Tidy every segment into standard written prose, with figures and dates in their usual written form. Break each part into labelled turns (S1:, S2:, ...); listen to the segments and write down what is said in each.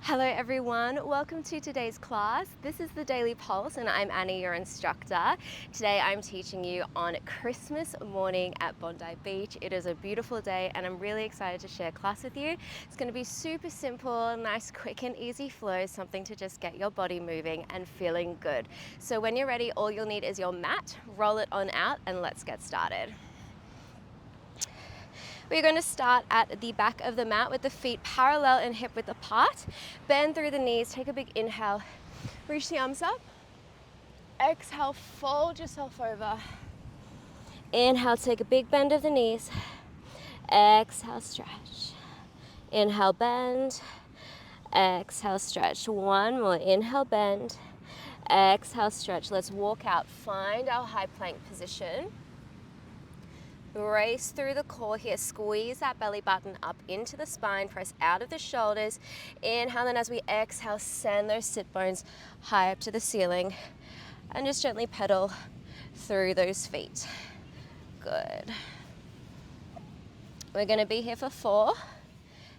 S1: Hello everyone, welcome to today's class. This is the Daily Pulse and I'm Annie, your instructor. Today I'm teaching you on Christmas morning at Bondi Beach. It is a beautiful day and I'm really excited to share class with you. It's going to be super simple, nice, quick and easy flow, something to just get your body moving and feeling good. So when you're ready, all you'll need is your mat, roll it on out and let's get started. We're going to start at the back of the mat with the feet parallel and hip width apart. Bend through the knees, take a big inhale, reach the arms up. Exhale, fold yourself over. Inhale, take a big bend of the knees. Exhale, stretch. Inhale, bend. Exhale, stretch. One more, inhale, bend. Exhale, stretch. Let's walk out, find our high plank position. Brace through the core here, squeeze that belly button up into the spine, press out of the shoulders. Inhale, and as we exhale, send those sit bones high up to the ceiling and just gently pedal through those feet. Good. We're going to be here for 4.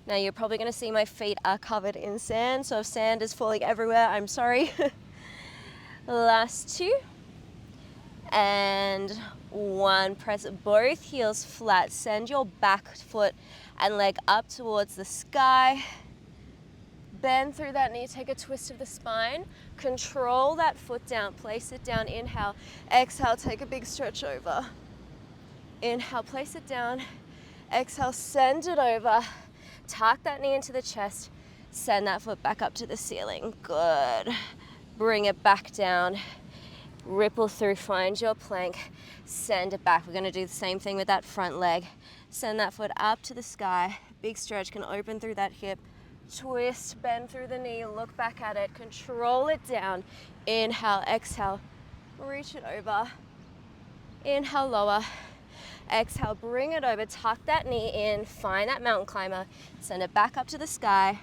S1: Now you're probably going to see my feet are covered in sand, so if sand is falling everywhere, I'm sorry. Last 2. And 1, press both heels flat, send your back foot and leg up towards the sky. Bend through that knee, take a twist of the spine, control that foot down, place it down, inhale, exhale, take a big stretch over. Inhale, place it down, exhale, send it over, tuck that knee into the chest, send that foot back up to the ceiling, good. Bring it back down. Ripple through, find your plank, send it back. We're going to do the same thing with that front leg. Send that foot up to the sky. Big stretch, can open through that hip. Twist, bend through the knee, look back at it, control it down. Inhale, exhale, reach it over. Inhale, lower. Exhale, bring it over, tuck that knee in, find that mountain climber, send it back up to the sky.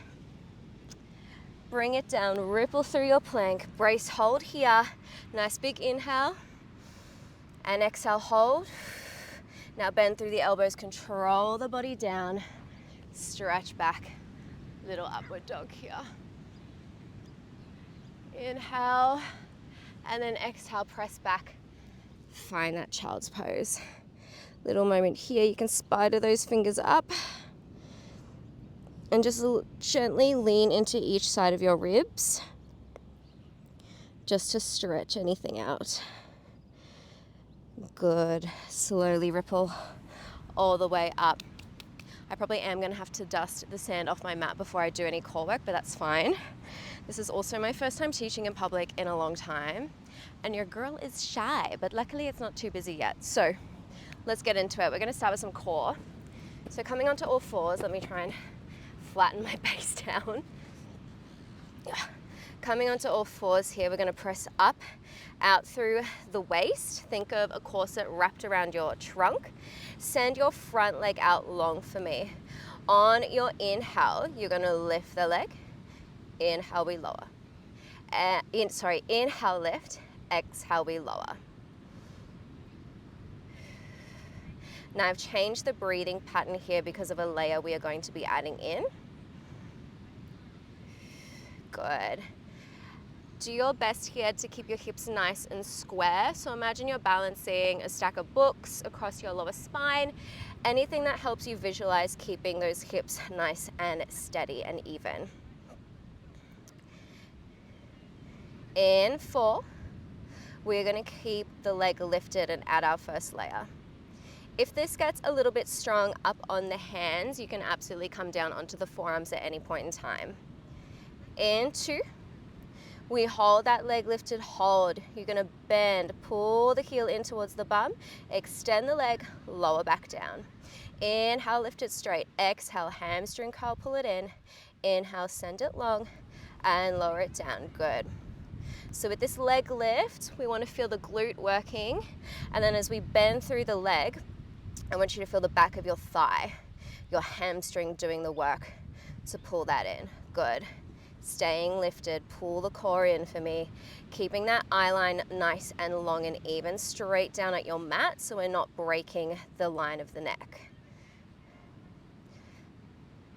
S1: Bring it down, ripple through your plank, brace, hold here. Nice big inhale, and exhale, hold. Now bend through the elbows, control the body down, stretch back, little upward dog here. Inhale, and then exhale, press back, find that child's pose. Little moment here, you can spider those fingers up. And just gently lean into each side of your ribs, just to stretch anything out. Good. Slowly ripple all the way up. I probably am going to have to dust the sand off my mat before I do any core work, but that's fine. This is also my first time teaching in public in a long time, and your girl is shy, but luckily it's not too busy yet. So let's get into it. We're going to start with some core. So coming onto all fours, let me try and flatten my base down. Coming onto all fours here, we're going to press up, out through the waist. Think of a corset wrapped around your trunk. Send your front leg out long for me. On your inhale, you're going to lift the leg. Inhale, we lower. Inhale, lift. Exhale, we lower. Now I've changed the breathing pattern here because of a layer we are going to be adding in. Good. Do your best here to keep your hips nice and square. So imagine you're balancing a stack of books across your lower spine. Anything that helps you visualize keeping those hips nice and steady and even. In 4, we're going to keep the leg lifted and add our first layer. If this gets a little bit strong up on the hands, you can absolutely come down onto the forearms at any point in time. In 2, we hold that leg lifted, hold. You're going to bend, pull the heel in towards the bum, extend the leg, lower back down. Inhale, lift it straight. Exhale, hamstring curl, pull it in. Inhale, send it long and lower it down. Good. So with this leg lift, we want to feel the glute working. And then as we bend through the leg, I want you to feel the back of your thigh, your hamstring doing the work to pull that in. Good. Staying lifted, pull the core in for me, keeping that eye line nice and long and even, straight down at your mat so we're not breaking the line of the neck.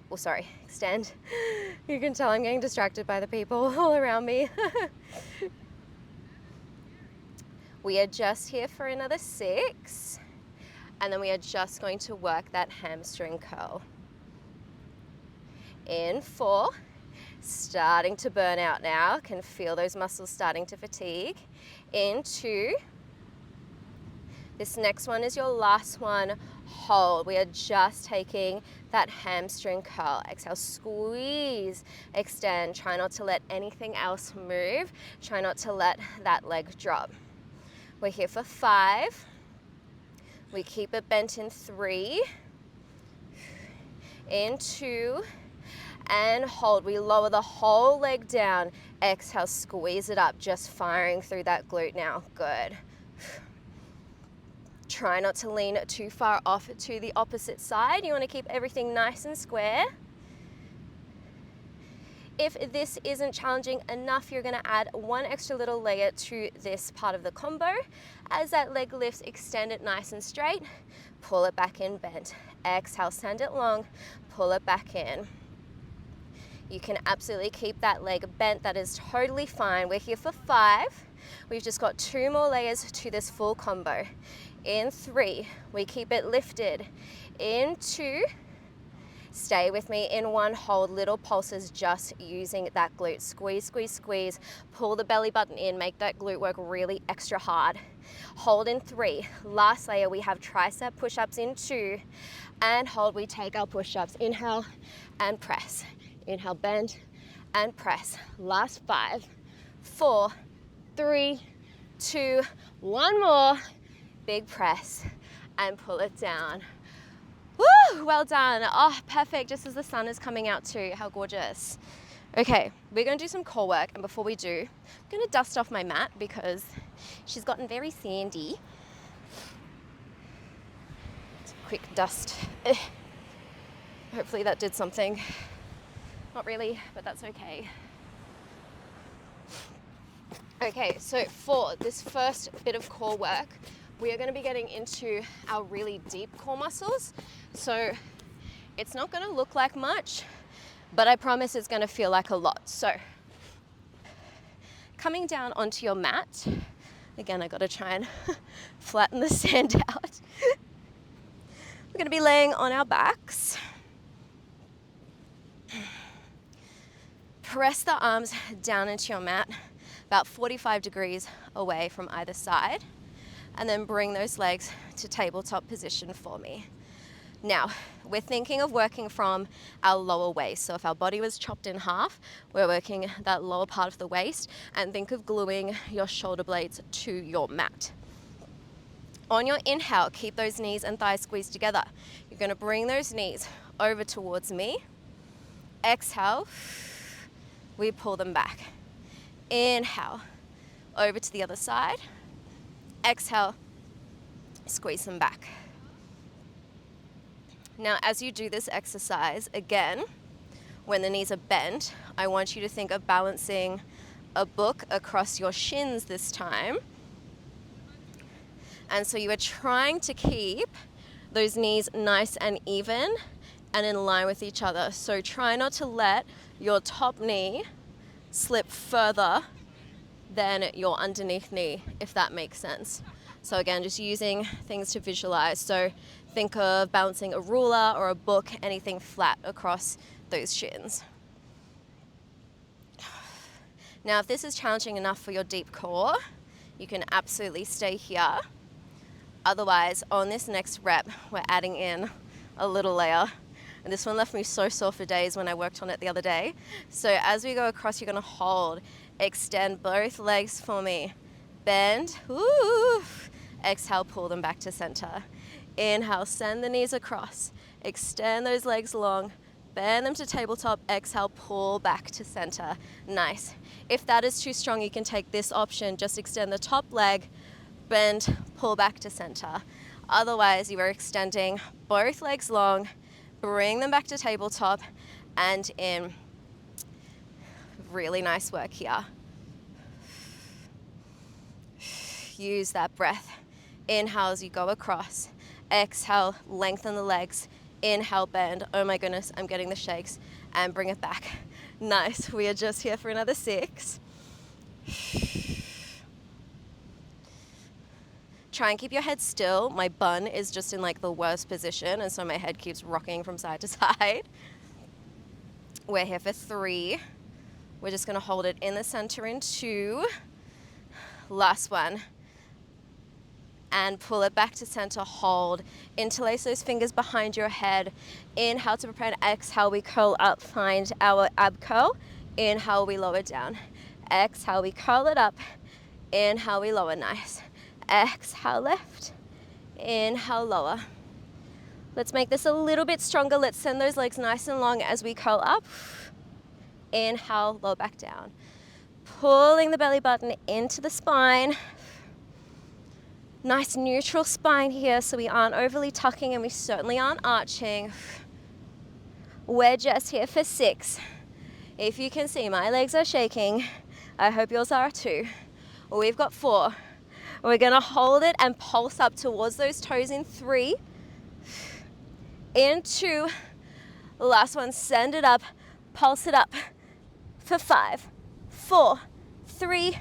S1: Well, sorry, extend. You can tell I'm getting distracted by the people all around me. We are just here for another 6. And then we are just going to work that hamstring curl. In 4, starting to burn out now. Can feel those muscles starting to fatigue. In 2, this next one is your last one. Hold. We are just taking that hamstring curl. Exhale, squeeze, extend. Try not to let anything else move. Try not to let that leg drop. We're here for 5. We keep it bent in 3, in 2, and hold. We lower the whole leg down. Exhale, squeeze it up, just firing through that glute now. Good. Try not to lean too far off to the opposite side. You want to keep everything nice and square. If this isn't challenging enough, you're going to add one extra little layer to this part of the combo. As that leg lifts, extend it nice and straight, pull it back in, bend. Exhale, send it long, pull it back in. You can absolutely keep that leg bent. That is totally fine. We're here for 5. We've just got 2 more layers to this full combo. In 3, we keep it lifted. In 2, stay with me. In 1, hold little pulses, just using that glute. Squeeze, squeeze, squeeze. Pull the belly button in. Make that glute work really extra hard. Hold in 3. Last layer, we have tricep push-ups in 2. And hold, we take our push-ups. Inhale and press. Inhale, bend and press. Last 5, 4, 3, 2, 1 more. Big press and pull it down. Woo, well done. Oh, perfect, just as the sun is coming out too. How gorgeous. Okay, we're gonna do some core work, and before we do, I'm gonna dust off my mat because she's gotten very sandy. Just a quick dust. Hopefully that did something. Not really, but that's okay. Okay, so for this first bit of core work, we are going to be getting into our really deep core muscles. So it's not going to look like much, but I promise it's going to feel like a lot. So coming down onto your mat, again, I got to try and flatten the sand out. We're going to be laying on our backs. Press the arms down into your mat, about 45 degrees away from either side. And then bring those legs to tabletop position for me. Now, we're thinking of working from our lower waist. So if our body was chopped in half, we're working that lower part of the waist, and think of gluing your shoulder blades to your mat. On your inhale, keep those knees and thighs squeezed together. You're going to bring those knees over towards me. Exhale, we pull them back. Inhale, over to the other side. Exhale, squeeze them back. Now, as you do this exercise, again, when the knees are bent, I want you to think of balancing a book across your shins this time. And so you are trying to keep those knees nice and even and in line with each other. So try not to let your top knee slip further than your underneath knee, if that makes sense. So again, just using things to visualize. So think of balancing a ruler or a book, anything flat across those shins. Now, if this is challenging enough for your deep core, you can absolutely stay here. Otherwise, on this next rep, we're adding in a little layer. And this one left me so sore for days when I worked on it the other day. So as we go across, you're gonna hold. Extend both legs for me. Bend, woo. Exhale, pull them back to center. Inhale, send the knees across. Extend those legs long. Bend them to tabletop. Exhale, pull back to center. Nice. If that is too strong, you can take this option. Just extend the top leg, bend, pull back to center. Otherwise, you are extending both legs long, bring them back to tabletop and in. Really nice work here. Use that breath. Inhale as you go across. Exhale, lengthen the legs. Inhale, bend. Oh my goodness, I'm getting the shakes. And bring it back. Nice. We are just here for another 6. Try and keep your head still. My bun is just in like the worst position, and so my head keeps rocking from side to side. We're here for 3. We're just gonna hold it in the center in 2. Last one. And pull it back to center, hold. Interlace those fingers behind your head. Inhale to prepare, and exhale, we curl up, find our ab curl. Inhale, we lower down. Exhale, we curl it up. Inhale, we lower, nice. Exhale, left. Inhale, lower. Let's make this a little bit stronger. Let's send those legs nice and long as we curl up. Inhale, lower back down. Pulling the belly button into the spine. Nice neutral spine here, so we aren't overly tucking and we certainly aren't arching. We're just here for 6. If you can see, my legs are shaking. I hope yours are too. We've got 4. We're gonna hold it and pulse up towards those toes in 3. In 2. Last one, send it up, pulse it up for 5, 4, 3,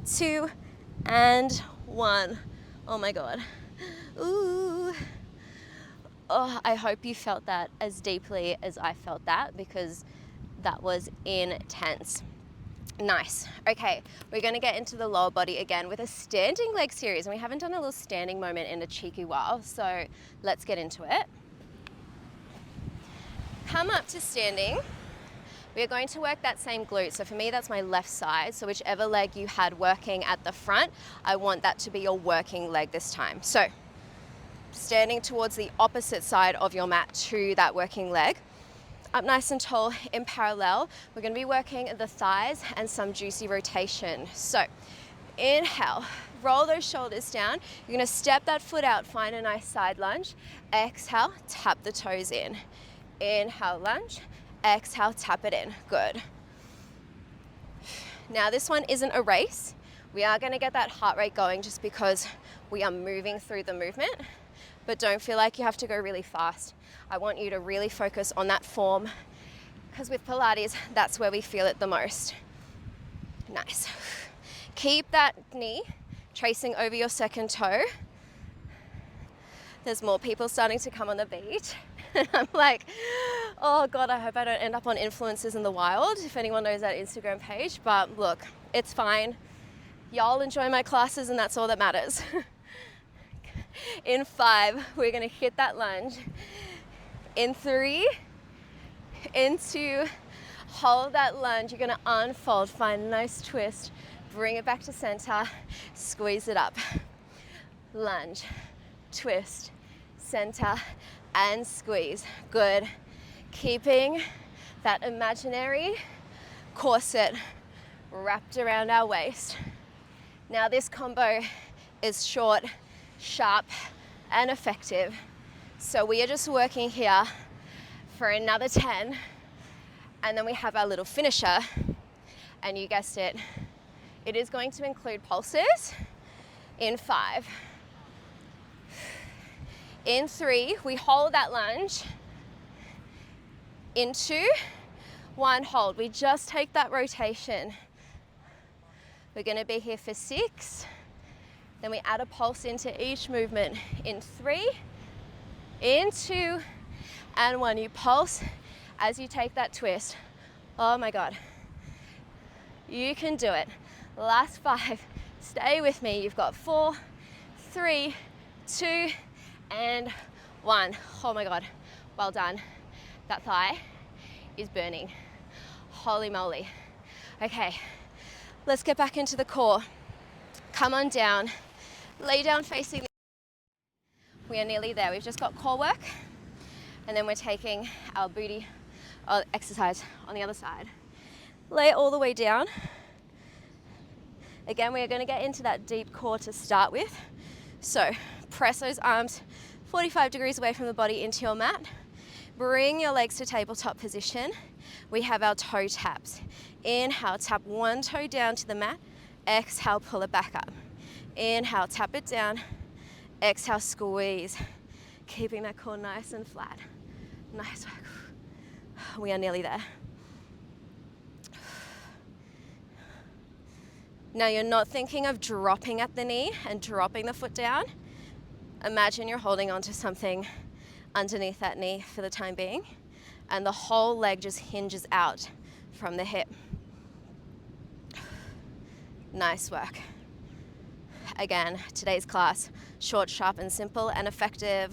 S1: 2, and 1. Oh my God. Ooh. Oh, I hope you felt that as deeply as I felt that, because that was intense. Nice. Okay, we're gonna get into the lower body again with a standing leg series, and we haven't done a little standing moment in a cheeky while, so let's get into it. Come up to standing. We're going to work that same glute. So for me, that's my left side. So whichever leg you had working at the front, I want that to be your working leg this time. So standing towards the opposite side of your mat to that working leg. Up nice and tall in parallel. We're going to be working the thighs and some juicy rotation. So inhale, roll those shoulders down. You're going to step that foot out, find a nice side lunge. Exhale, tap the toes in. Inhale, lunge. Exhale, tap it in. Good. Now this one isn't a race. We are going to get that heart rate going just because we are moving through the movement, but don't feel like you have to go really fast. I want you to really focus on that form, because with Pilates, that's where we feel it the most. Nice. Keep that knee tracing over your second toe. There's more people starting to come on the beach. I'm like, oh God, I hope I don't end up on Influencers in the Wild, if anyone knows that Instagram page. But look, it's fine. Y'all enjoy my classes, and that's all that matters. In 5, we're gonna hit that lunge. In 3, in 2, hold that lunge. You're gonna unfold, find a nice twist, bring it back to center, squeeze it up. Lunge, twist, center, and squeeze. Good. Keeping that imaginary corset wrapped around our waist. Now this combo is short, sharp, and effective. So we are just working here for another 10, and then we have our little finisher, and you guessed it, it is going to include pulses. In 5. In 3, we hold that lunge. In 2, 1, hold. We just take that rotation. We're gonna be here for 6. Then we add a pulse into each movement. In 3, in 2, and 1. You pulse as you take that twist. Oh my God. You can do it. Last 5. Stay with me. You've got 4, 3, 2, and 1. Oh my God, well done. That thigh is burning. Holy moly. Okay, let's get back into the core. Come on down, lay down facing. We are nearly there. We've just got core work, and then we're taking our booty exercise on the other side. Lay it all the way down. Again, we are going to get into that deep core to start with. So press those arms 45 degrees away from the body into your mat. Bring your legs to tabletop position. We have our toe taps. Inhale, tap one toe down to the mat. Exhale, pull it back up. Inhale, tap it down. Exhale, squeeze. Keeping that core nice and flat. Nice work. We are nearly there. Now you're not thinking of dropping at the knee and dropping the foot down. Imagine you're holding onto something underneath that knee for the time being, and the whole leg just hinges out from the hip. Nice work. Again, today's class, short, sharp, and simple and effective.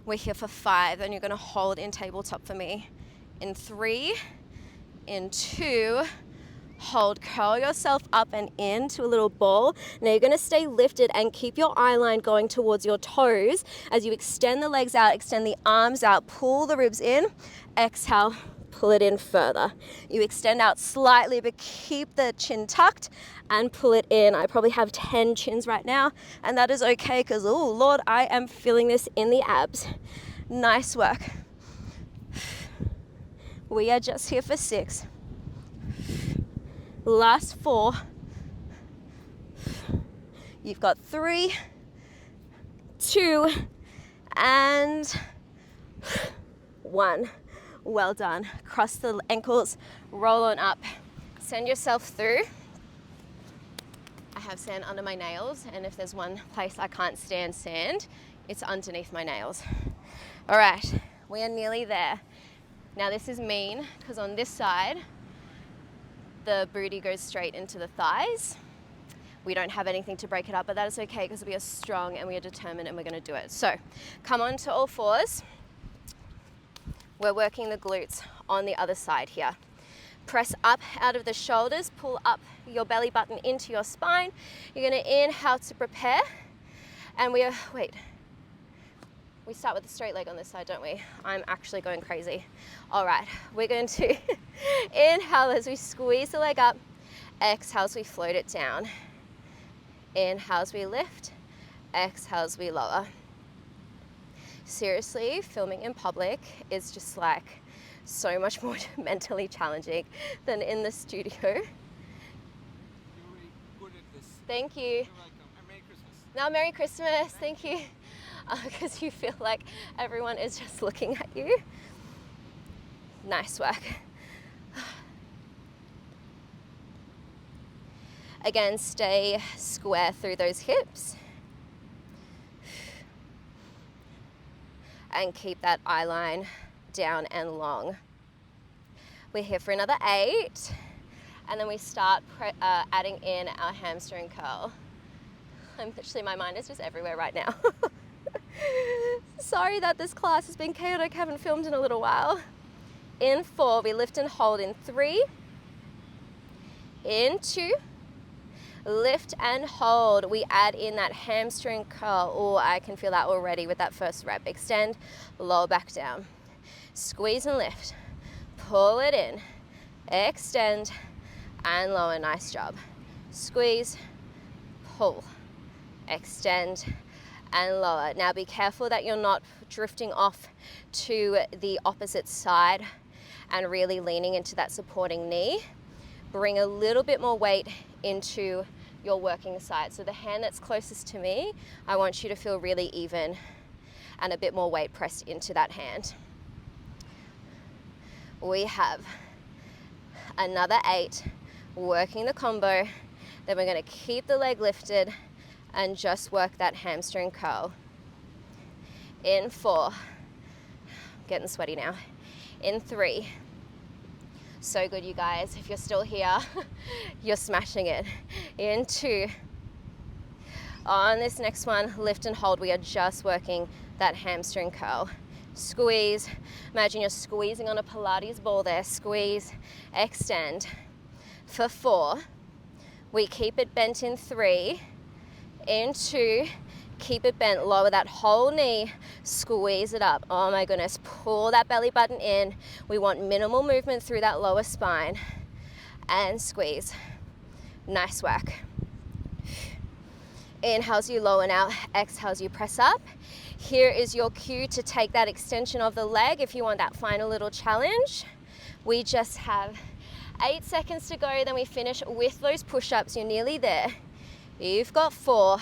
S1: We're here for 5, and you're gonna hold in tabletop for me. In 3, in 2, hold, curl yourself up and into a little ball. Now you're gonna stay lifted and keep your eye line going towards your toes as you extend the legs out, extend the arms out, pull the ribs in, exhale, pull it in further. You extend out slightly, but keep the chin tucked and pull it in. I probably have 10 chins right now, and that is okay because, oh Lord, I am feeling this in the abs. Nice work. We are just here for 6. Last 4. You've got 3, 2, and 1. Well done. Cross the ankles, roll on up, send yourself through. I have sand under my nails, and if there's one place I can't stand sand, it's underneath my nails. All right, we are nearly there. Now this is mean because on this side, the booty goes straight into the thighs. We don't have anything to break it up, but that is okay because we are strong and we are determined and we're gonna do it. So come on to all 4s. We're working the glutes on the other side here. Press up out of the shoulders, pull up your belly button into your spine. You're gonna inhale to prepare. And we start with the straight leg on this side, don't we? I'm actually going crazy. All right, we're going to inhale as we squeeze the leg up. Exhale as we float it down. Inhale as we lift. Exhale as we lower. Seriously, filming in public is just like so much more mentally challenging than in the studio.
S2: You're really good at this.
S1: Thank you.
S2: You're welcome. And Merry Christmas.
S1: Now, Merry Christmas. Thank you. Because you feel like everyone is just looking at you. Nice work. Again, stay square through those hips. And keep that eye line down and long. We're here for another 8. And then we start adding in our hamstring curl. My mind is just everywhere right now. Sorry that this class has been chaotic. I haven't filmed in a little while. In 4, we lift and hold. In 3, in 2, lift and hold. We add in that hamstring curl. Oh, I can feel that already with that first rep. Extend, lower back down. Squeeze and lift. Pull it in. Extend and lower. Nice job. Squeeze, pull, extend and lower. Now be careful that you're not drifting off to the opposite side and really leaning into that supporting knee. Bring a little bit more weight into your working side. So the hand that's closest to me, I want you to feel really even and a bit more weight pressed into that hand. We have another 8, working the combo. Then we're going to keep the leg lifted and just work that hamstring curl. In 4, getting sweaty now. In 3, so good you guys. If you're still here, you're smashing it. In 2, on this next one, lift and hold. We are just working that hamstring curl. Squeeze, imagine you're squeezing on a Pilates ball there. Squeeze, extend. For 4, we keep it bent in 3, in 2, keep it bent, lower that whole knee, squeeze it up. Oh my goodness, pull that belly button in. We want minimal movement through that lower spine. And squeeze. Nice work. Inhale as you lower now, exhale as you press up. Here is your cue to take that extension of the leg if you want that final little challenge. We just have 8 seconds to go, then we finish with those push-ups. You're nearly there. You've got 4.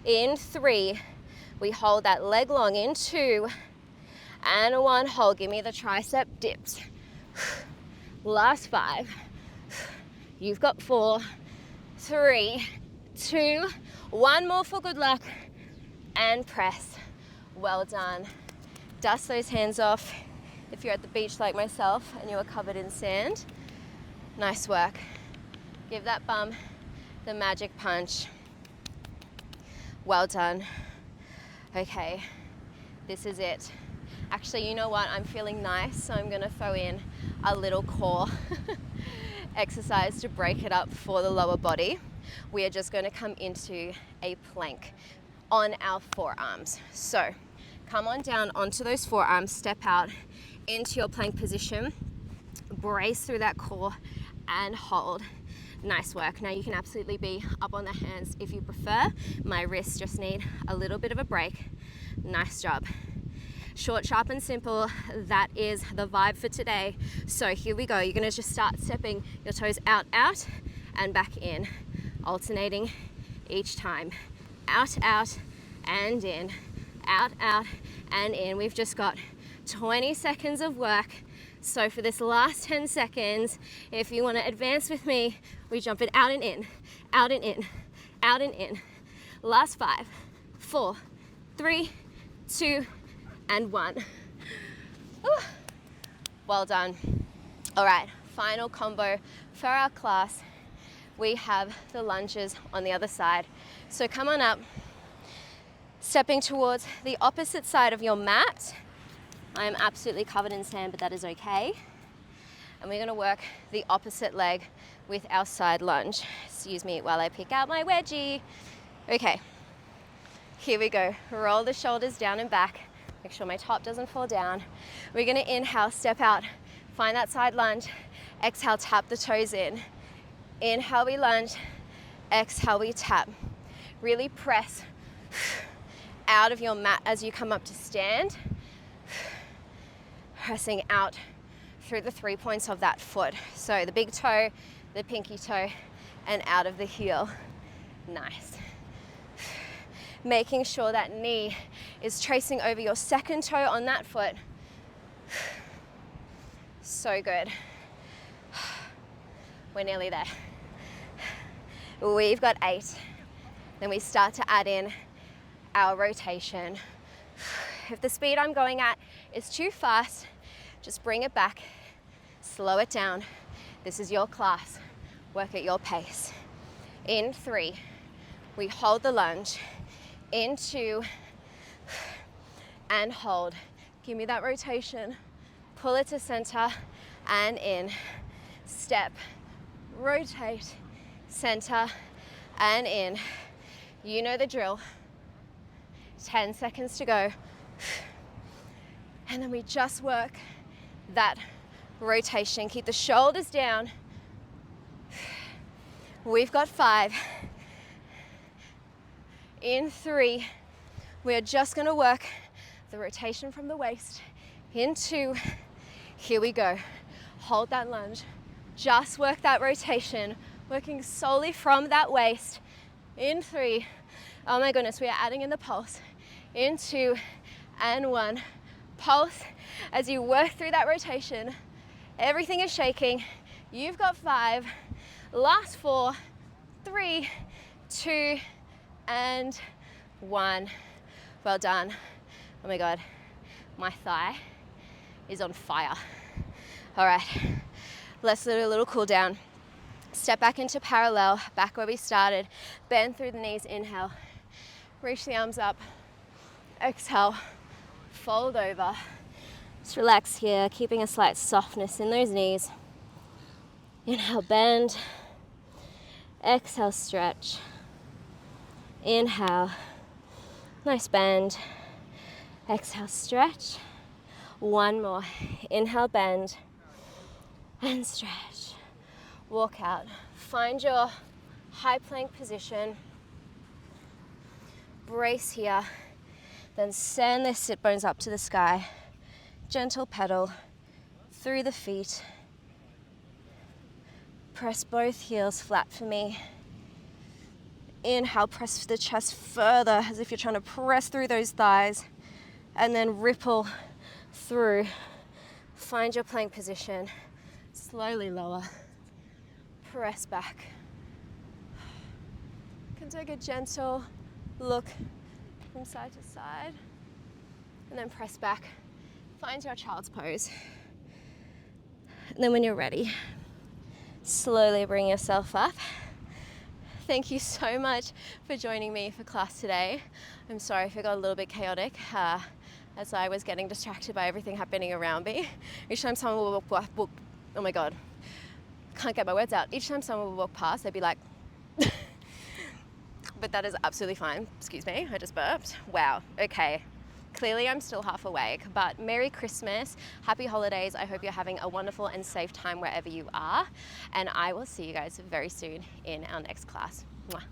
S1: In 3, we hold that leg long. In 2, and 1. Hold. Give me the tricep dips. Last 5. You've got 4, 3, 2, 1 more for good luck, and press. Well done. Dust those hands off if you're at the beach like myself and you are covered in sand. Nice work. Give that bum the magic punch. Well done. Okay, this is it. Actually, you know what? I'm feeling nice, so I'm gonna throw in a little core exercise to break it up for the lower body. We are just gonna come into a plank on our forearms. So come on down onto those forearms, step out into your plank position, brace through that core and hold. Nice work. Now you can absolutely be up on the hands if you prefer. My wrists just need a little bit of a break. Nice job. Short, sharp and simple. That is the vibe for today. So here we go. You're gonna just start stepping your toes out, out and back in, alternating each time. Out, out and in, out, out and in. We've just got 20 seconds of work. So for this last 10 seconds, if you want to advance with me, we jump it out and in, out and in, out and in. Last 5, 4, 3, 2, and 1. Whew. Well done. All right, final combo for our class. We have the lunges on the other side. So come on up, stepping towards the opposite side of your mat. I am absolutely covered in sand, but that is okay. And we're gonna work the opposite leg with our side lunge. Excuse me while I pick out my wedgie. Okay, here we go. Roll the shoulders down and back. Make sure my top doesn't fall down. We're gonna inhale, step out, find that side lunge. Exhale, tap the toes in. Inhale, we lunge. Exhale, we tap. Really press out of your mat as you come up to stand. Pressing out through the 3 points of that foot. So the big toe, the pinky toe, and out of the heel. Nice. Making sure that knee is tracing over your second toe on that foot. So good. We're nearly there. We've got 8. Then we start to add in our rotation. If the speed I'm going at is too fast, just bring it back, slow it down. This is your class. Work at your pace. In 3, we hold the lunge. In 2, and hold. Give me that rotation. Pull it to center and in. Step, rotate, center and in. You know the drill. 10 seconds to go. And then we just work that rotation. Keep the shoulders down. We've got 5. In 3, we are just gonna work the rotation from the waist. In 2, here we go. Hold that lunge. Just work that rotation, working solely from that waist. In 3, oh my goodness, we are adding in the pulse. In 2, and 1. Pulse as you work through that rotation. Everything is shaking. You've got 5. Last 4, 3, 2, and 1. Well done. Oh my God, my thigh is on fire. All right, let's do a little cool down. Step back into parallel, back where we started. Bend through the knees, inhale. Reach the arms up. Exhale, fold over. Just relax here, keeping a slight softness in those knees. Inhale, bend. Exhale, stretch. Inhale, nice bend. Exhale, stretch. 1 more. Inhale, bend. And stretch. Walk out. Find your high plank position. Brace here. Then send the sit bones up to the sky. Gentle pedal through the feet. Press both heels flat for me. Inhale, press the chest further as if you're trying to press through those thighs. And then ripple through. Find your plank position. Slowly lower. Press back. You can take a gentle look from side to side. And then press back. Find your child's pose. And then when you're ready, slowly bring yourself up. Thank you so much for joining me for class today. I'm sorry if it got a little bit chaotic as I was getting distracted by everything happening around me. Each time someone will walk, oh my God, can't get my words out. Each time someone will walk past, they'd be like, but that is absolutely fine. Excuse me, I just burped. Wow, okay. Clearly I'm still half awake, but Merry Christmas, Happy Holidays. I hope you're having a wonderful and safe time wherever you are. And I will see you guys very soon in our next class. Mwah.